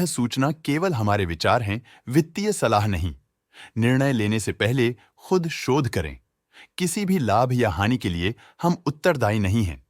सूचना केवल हमारे विचार हैं, वित्तीय सलाह नहीं। निर्णय लेने से पहले खुद शोध करें। किसी भी लाभ या हानि के लिए हम उत्तरदायी नहीं हैं।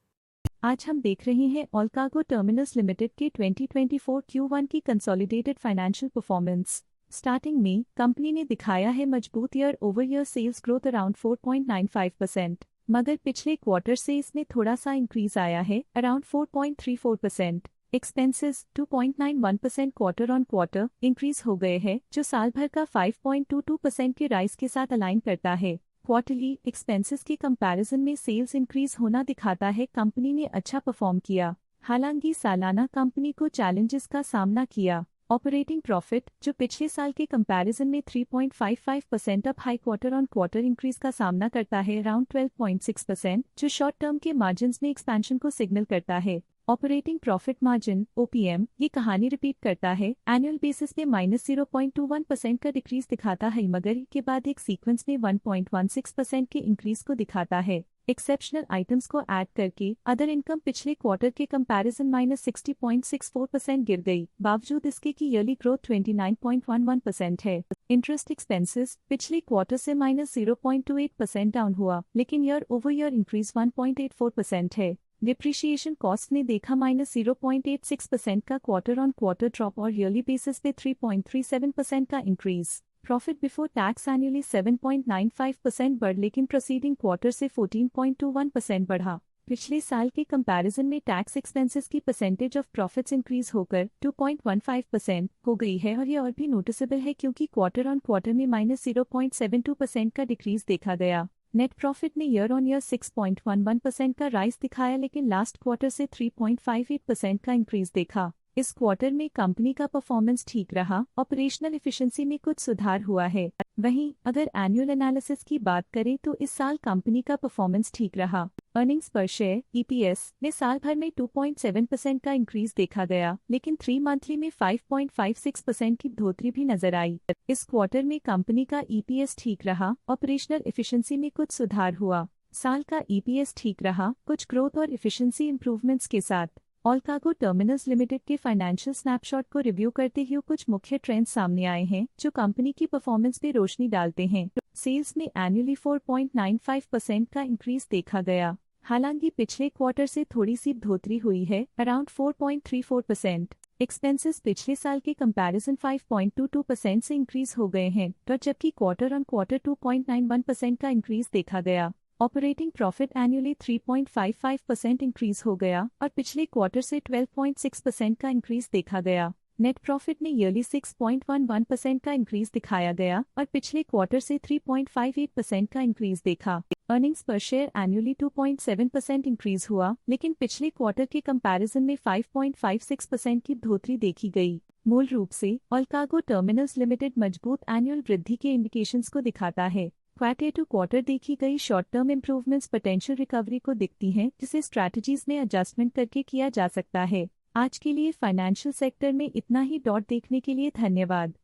आज हम देख रहे हैं ऑलकार्गो टर्मिनल्स लिमिटेड के 2024 Q1 की कंसोलिडेटेड फाइनेंशियल परफॉर्मेंस। स्टार्टिंग में कंपनी ने दिखाया है मजबूत year over year sales growth around 4.95%, मगर पिछले क्वार्टर से इसमें थोड़ा सा इंक्रीज आया है around 4.34%। Expenses 2.91% quarter on quarter increase हो गए हैं, जो साल भर का 5.22% के राइज के साथ अलाइन करता है। क्वार्टरली एक्सपेंसेस के कंपैरिजन में सेल्स इंक्रीज होना दिखाता है कंपनी ने अच्छा परफॉर्म किया। हालांकि सालाना कंपनी को चैलेंजेस का सामना किया। ऑपरेटिंग प्रॉफिट, जो पिछले साल के कंपैरिजन में 3.55% up high quarter on quarter increase का सामना करता है अराउंड 12.6%, जो शॉर्ट टर्म के मार्जिन्स में एक्सपेंशन को सिग्नल करता है। ऑपरेटिंग प्रॉफिट मार्जिन OPM ये कहानी रिपीट करता है, एनुअल बेसिस पे -0.21% का डिक्रीज दिखाता है, मगर के बाद एक सीक्वेंस में 1.16% के इंक्रीज को दिखाता है। एक्सेप्शनल आइटम्स को ऐड करके अदर इनकम पिछले क्वार्टर के कंपैरिजन -60.64% गिर गई, बावजूद इसके कि ईयरली ग्रोथ 29.11% है। इंटरेस्ट एक्सपेंसेस पिछले क्वार्टर से -0.28% डाउन हुआ, लेकिन ईयर ओवर ईयर इंक्रीज 1.84% है। डिप्रिशिएशन कॉस्ट ने देखा -0.86% का क्वार्टर ऑन क्वार्टर ड्रॉप और ईयरली बेसिस पे 3.37% का increase. Profit before tax annually 7.95% बढ़, लेकिन प्रोसीडिंग क्वार्टर से 14.21% बढ़ा। पिछले साल के कंपैरिजन में टैक्स एक्सपेंसेस की परसेंटेज ऑफ प्रॉफिट्स इंक्रीज होकर 2.15% हो गई है, और ये और भी नोटिसेबल है क्योंकि क्वार्टर ऑन क्वार्टर में -0.72% का डिक्रीज देखा गया। नेट प्रॉफिट ने ईयर ऑन ईयर 6.11% का राइज दिखाया, लेकिन लास्ट क्वार्टर से 3.58% का इंक्रीज देखा। इस क्वार्टर में कंपनी का परफॉर्मेंस ठीक रहा, ऑपरेशनल एफिशिएंसी में कुछ सुधार हुआ है। वहीं अगर एनुअल एनालिसिस की बात करें तो इस साल कंपनी का परफॉर्मेंस ठीक रहा। अर्निंग्स पर शेयर EPS में साल भर में 2.7% का इंक्रीज देखा गया, लेकिन 3 मंथली में 5.56% की बढ़ोतरी भी नजर आई। इस क्वार्टर में कंपनी का EPS ठीक रहा, ऑपरेशनल एफिशिएंसी में कुछ सुधार हुआ। साल का EPS ठीक रहा, कुछ ग्रोथ और एफिशिएंसी इंप्रूवमेंट्स के साथ। ऑलकार्गो टर्मिनल्स लिमिटेड के फाइनेंशियल स्नैपशॉट को रिव्यू करते हुए कुछ मुख्य ट्रेंड्स सामने आए हैं जो कंपनी की परफॉर्मेंस पे रोशनी डालते हैं। सेल्स में एनुअली 4.95% का इंक्रीज देखा गया, हालांकि पिछले क्वार्टर से थोड़ी सी बढ़ोतरी हुई है अराउंड 4.34%। एक्सपेंसेस पिछले साल के कंपैरिजन 5.22% से इंक्रीज हो गए हैं, तो जबकि क्वार्टर ऑन क्वार्टर 2.91% का इंक्रीज देखा गया। ऑपरेटिंग प्रॉफिट एनुअली 3.55% इंक्रीज हो गया और पिछले क्वार्टर से 12.6% का इंक्रीज देखा गया। नेट प्रॉफिट ने ईयरली 6.11% का इंक्रीज दिखाया गया और पिछले क्वार्टर से 3.58% का इंक्रीज देखा। अर्निंग्स पर शेयर एनुअली 2.7% इंक्रीज हुआ, लेकिन पिछले क्वार्टर के कंपैरिजन में 5.56% की बढ़ोतरी देखी गई। मूल रूप से ऑलकार्गो टर्मिनल्स लिमिटेड मजबूत एनुअल वृद्धि के इंडिकेशंस को दिखाता है। क्वार्टर टू क्वार्टर देखी गई short term improvements potential recovery को दिखती हैं, जिसे स्ट्रैटेजीज में एडजस्टमेंट करके किया जा सकता है। आज के लिए फाइनेंशियल सेक्टर में इतना ही। देखने के लिए धन्यवाद।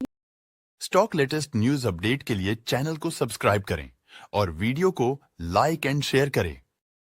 स्टॉक लेटेस्ट न्यूज अपडेट के लिए चैनल को सब्सक्राइब करें और वीडियो को लाइक एंड शेयर करें।